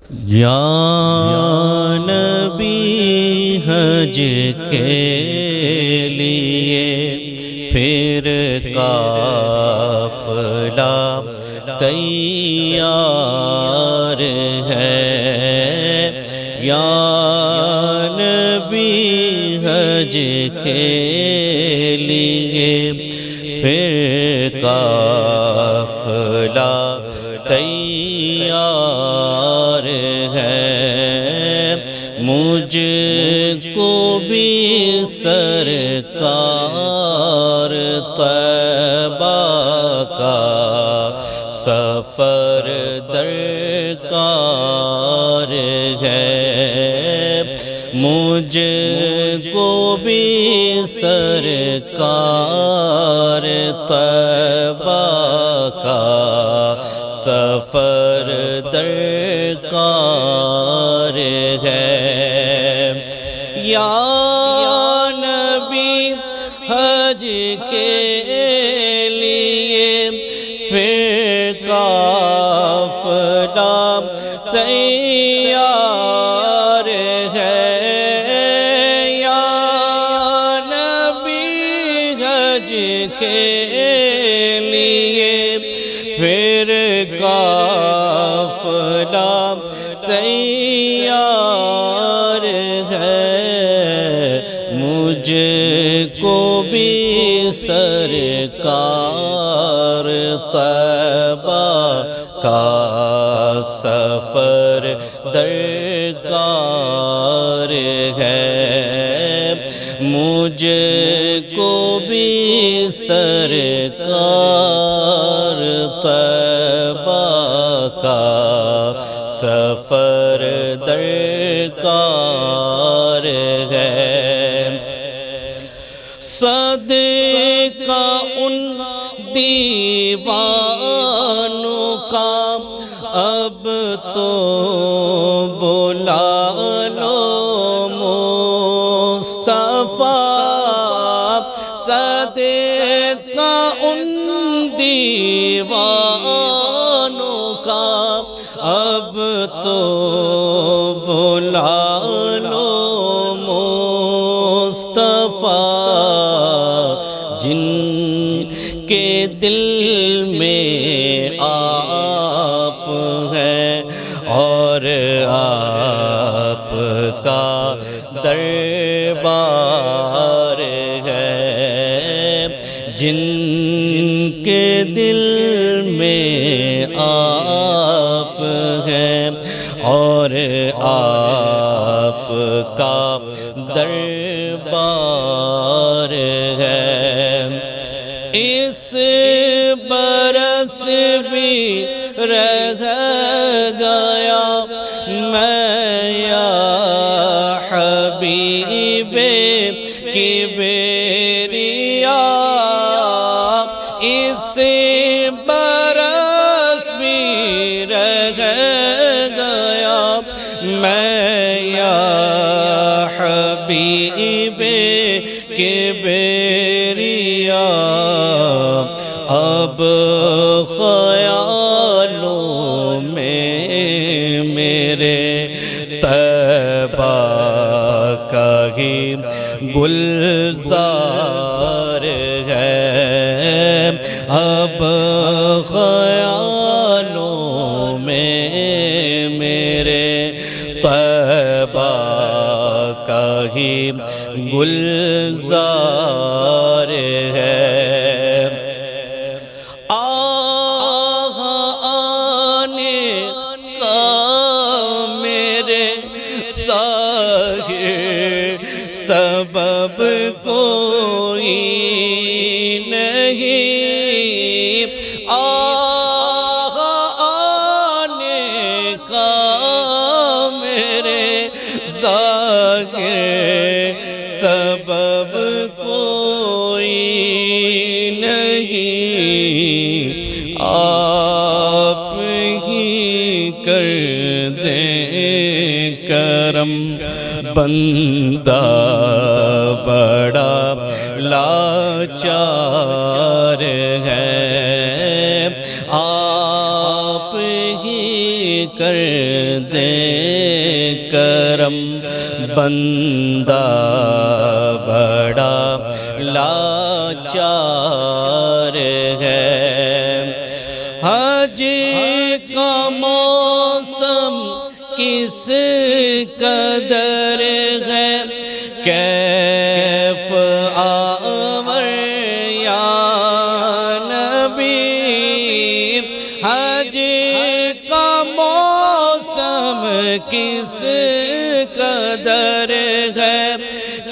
یا نبی حج کے لیے پھر قافلہ تیار ہے، یا نبی حج کے لیے پھر قافلہ تیار ہے، مجھ کو بھی سرکار طیبہ کا سفر درکار ہے، مجھ کو بھی سرکار طیبہ کا سفر درکار ہے، یا نبی حج کے لیے پھر قافلہ تیار ہے، یا نبی حج کے لیے پھر قافلہ تیار ہے، مجھ کو بھی سرکار طیبہ کا سفر درکار ہے، مجھ کو بھی سرکار طیبہ کا سفر درکار ہے، صدقہ ان دیوانوں کا اب تو بلا لو مصطفیٰ، صدقہ ان دیوانوں کا اب تو بلا لو مصطفیٰ، جن کے دل میں آپ ہیں اور آپ کا دربار ہے، جن کے دل میں آپ ہیں اور آپ کا دربار ہے، اس برس بھی رہ گیا میں یا حبیب کبریا، اس برس بھی رہ گیا میں یا حبیب کبریا، اب خیالوں میں میرے طیبہ کا ہی گلزار ہے، اب خیالوں میں میرے طیبہ کا ہی گلزار ہے، آنے کا میرے ساحر سبب کوئی نہیں، آنے کا میرے ظاہر سبب کوئی نہیں، آپ ہی کر دیں کرم، بندہ بڑا لاچار ہے، آپ ہی کر دے کرم بندہ بڑا لاچار ہے حج کا موسم کس قدر ہے کیف آور یا نبی حج کا موسم کس قدر ہے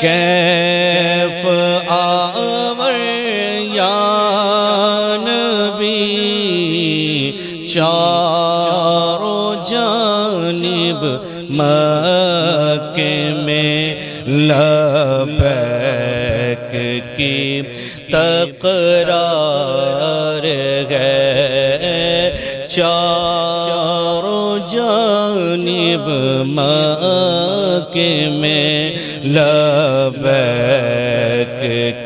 کیف آور یا نبی چاروں جانب مکے میں لبیک کی تقرار ہے چاروں جانب مکے میں لبیک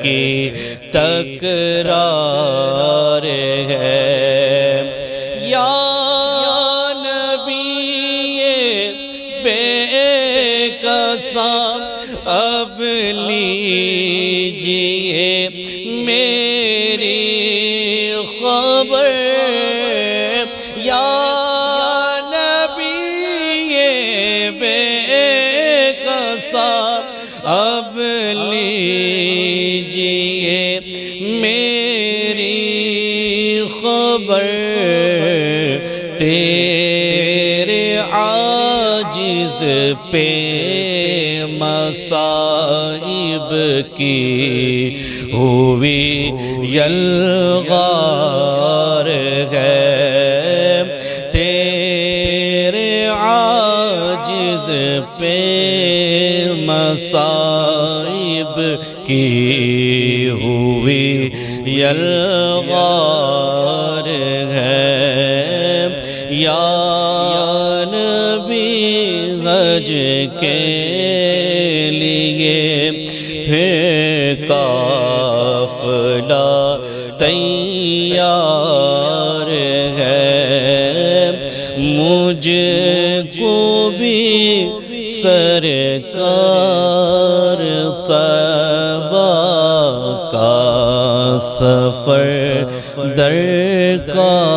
کی تقرار ہے یا نبی بے قصاں اب لیجئے میری خبر یا نبی بے قصاں اب لیجئے میری خبر تیرے عاجز پہ مصائب کی ہوئی یلغار ہے تیرے عاجز پہ مصائب کی ہوئی یلغار ہے یا نبی حج کے لیے پھر قافلہ تیار ہے مجھ کو بھی سرکار طیبہ کا سفر درکار